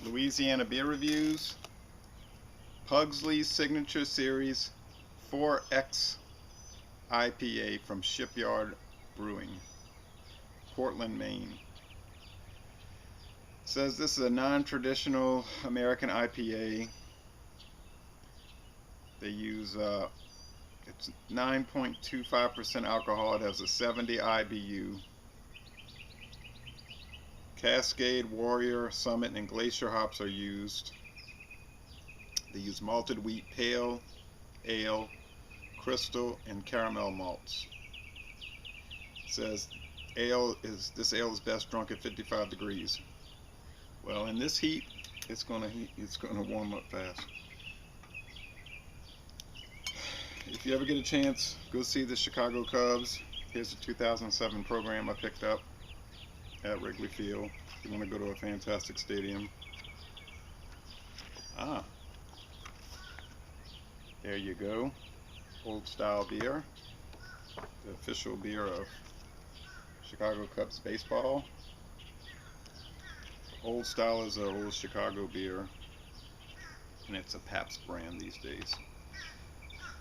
Louisiana Beer Reviews, Pugsley's Signature Series 4X IPA from Shipyard Brewing, Portland, Maine. It says this is a non-traditional American IPA. They use it's 9.25% alcohol. It has a 70 IBU. Cascade, Warrior, Summit, and Glacier hops are used. They use malted wheat, pale ale, crystal, and caramel malts. It says this ale is best drunk at 55 degrees. Well, in this heat, it's gonna warm up fast. If you ever get a chance, go see the Chicago Cubs. Here's a 2007 program I picked up at Wrigley Field. If you want to go to a fantastic stadium. There you go. Old style beer. The official beer of Chicago Cubs baseball. Old style is an old Chicago beer, and it's a Pabst brand these days.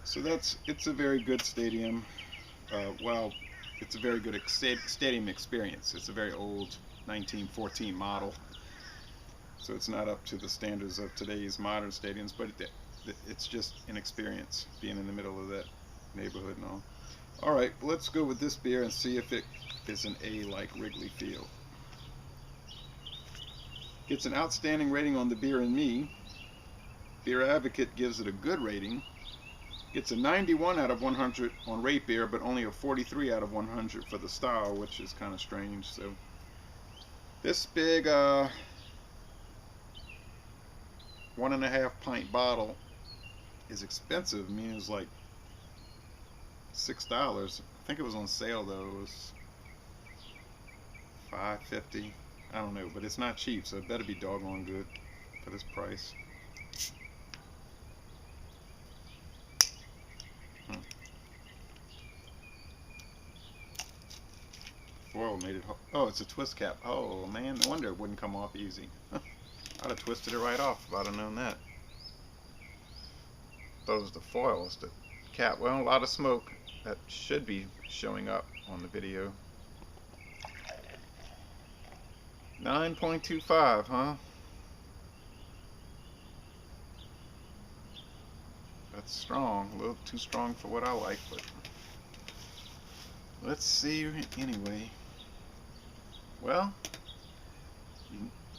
So it's a very good stadium. Well, it's a very good stadium experience. It's a very old 1914 model, so it's not up to the standards of today's modern stadiums, but it's just an experience being in the middle of that neighborhood and all. Alright, let's go with this beer and see if it is an A like Wrigley Field. Gets an outstanding rating on the Beer and Me. Beer Advocate gives it a good rating. Gets a 91 out of 100 on Rate Beer, but only a 43 out of 100 for the style, which is kind of strange. So this big 1.5 pint bottle is expensive. I mean, it was like $6. I think it was on sale though. It was $5.50. I don't know, but it's not cheap, so it better be doggone good for this price. Foil made it. Oh, it's a twist cap. Oh man, no wonder it wouldn't come off easy. I'd have twisted it right off if I'd have known that. Thought it was the foil, it's the cap. Well, a lot of smoke. That should be showing up on the video. 9.25, huh? That's strong. A little too strong for what I like, but let's see anyway. Well,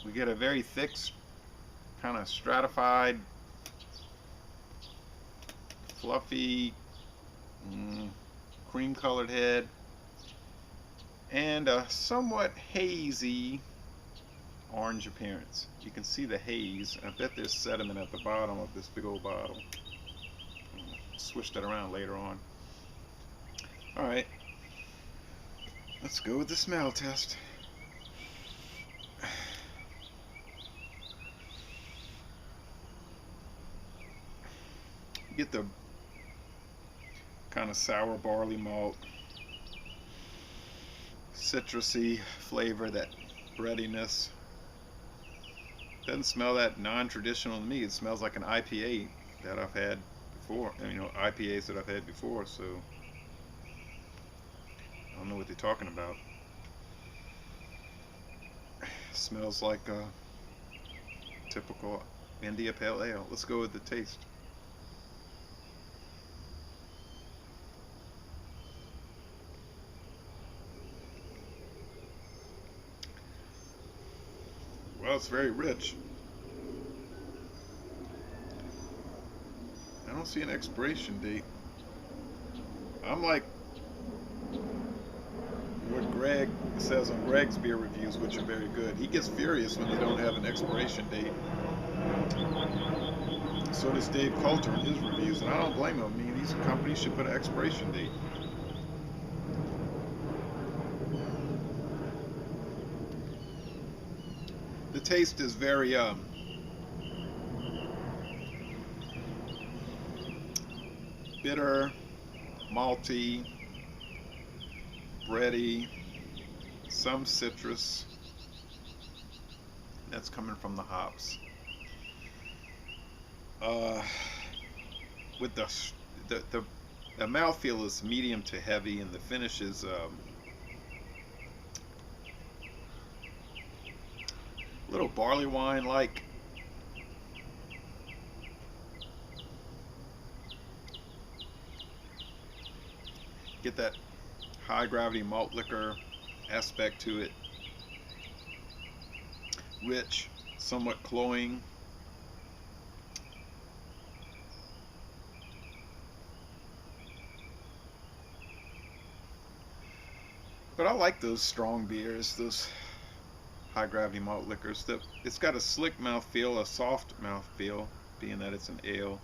we get a very thick, kind of stratified, fluffy, cream colored head, and a somewhat hazy orange appearance. You can see the haze. I bet there's sediment at the bottom of this big old bottle. Switch that around later on. Alright, let's go with the smell test. You get the kind of sour barley malt, citrusy flavor, that breadiness. Doesn't smell that non-traditional to me. It smells like an IPA that I've had before. You know, IPAs that I've had before, so I don't know what they're talking about. Smells like a typical India Pale Ale. Let's go with the taste. Well, it's very rich. I don't see an expiration date. I'm like what Greg says on Greg's beer reviews, which are very good. He gets furious when they don't have an expiration date. So does Dave Coulter in his reviews, and I don't blame him. I mean, these companies should put an expiration date. The taste is very bitter, malty, bready, some citrus, that's coming from the hops. With the mouthfeel is medium to heavy, and the finish is a little barley wine like. Get that high gravity malt liquor aspect to it. Rich, somewhat cloying. But I like those strong beers, those high gravity malt liquors. It's got a slick mouthfeel, a soft mouthfeel, being that it's an ale.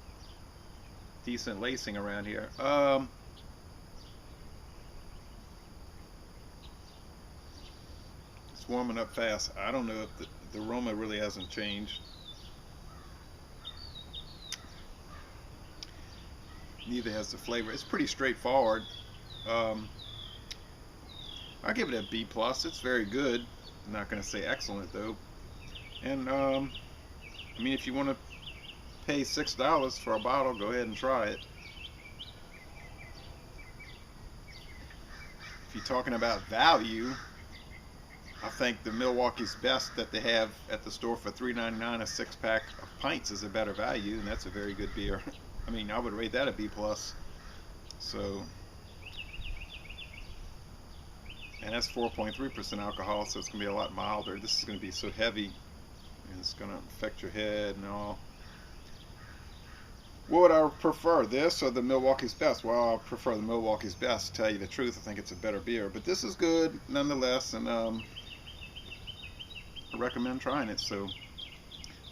Decent lacing around here. It's warming up fast. I don't know if the aroma really hasn't changed. Neither has the flavor. It's pretty straightforward. I'll give it a B+. It's very good. I'm not going to say excellent though. And I mean, if you want to pay $6 for a bottle, go ahead and try it. If you're talking about value, I think the Milwaukee's Best that they have at the store for $3.99 a 6-pack of pints is a better value, and that's a very good beer. I mean, I would rate that a B+. So, and that's 4.3% alcohol, so it's going to be a lot milder. This is going to be so heavy, and it's going to affect your head and all. What would I prefer, this or the Milwaukee's Best? Well, I prefer the Milwaukee's Best, to tell you the truth. I think it's a better beer, but this is good nonetheless, and I recommend trying it. So,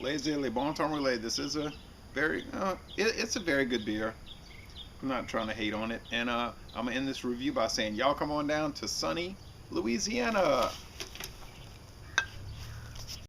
Laissez le bon temps rouler. This is a very, it's a very good beer. I'm not trying to hate on it, and I'm gonna end this review by saying, y'all come on down to sunny Louisiana.